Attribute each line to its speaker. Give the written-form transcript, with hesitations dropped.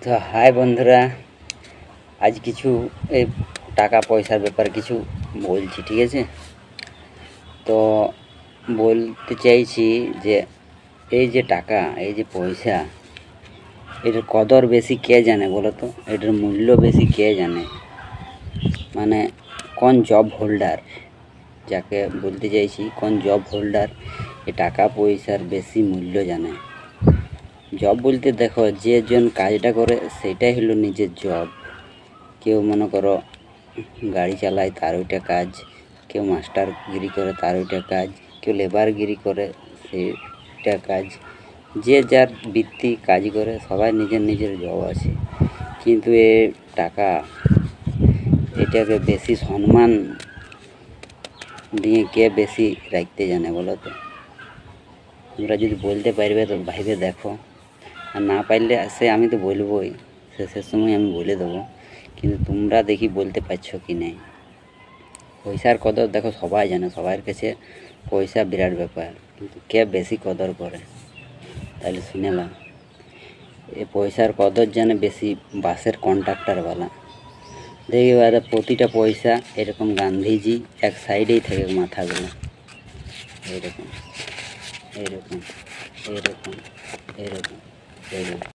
Speaker 1: তো হাই বন্ধুরা, আজ কিছু এই টাকা পয়সার ব্যাপারে কিছু বলছি, ঠিক আছে? তো বলতে চাইছি যে এই যে টাকা, এই যে পয়সা, এটার কদর বেশি কে জানে বলো তো? এটার মূল্য বেশি কে জানে? মানে কোন জব হোল্ডার, যাকে বলতে চাইছি কোন জব হোল্ডার এ টাকা পয়সার বেশি মূল্য জানে। জব বলতে দেখো, যে জন কাজটা করে সেটাই হলো নিজের জব। কেউ মনে করো গাড়ি চালায়, তার ওইটা কাজ। কেউ মাস্টারগিরি করে, তার ওইটা কাজ। কেউ লেবারগিরি করে, সেটা কাজ। যে যার বৃত্তি কাজ করে, সবাই নিজের নিজের জব আছে। কিন্তু এ টাকা, এটাকে বেশি সম্মান দিয়ে কে বেশি রাখতে জানে বলো তো? তোমরা যদি বলতে পারবে তো ভাইবে দেখো, আর না পারলে সে আমি তো বলবোই, শেষের সময় আমি বলে দেবো। কিন্তু তোমরা দেখি বলতে পারছো কি নেই। পয়সার কদর দেখো সবাই জানে, সবার কাছে পয়সা বিরাট ব্যাপার, কিন্তু কে বেশি কদর করে তাহলে শুনে নাও। এই পয়সার কদর জানে বেশি বাসের কন্ট্রাক্টরওয়ালা। দেখি দাদা, প্রতিটা পয়সা এরকম গান্ধীজি এক সাইডেই থাকে, মাথাগুলো এরকম এরকম এরকম এরকম এরকম।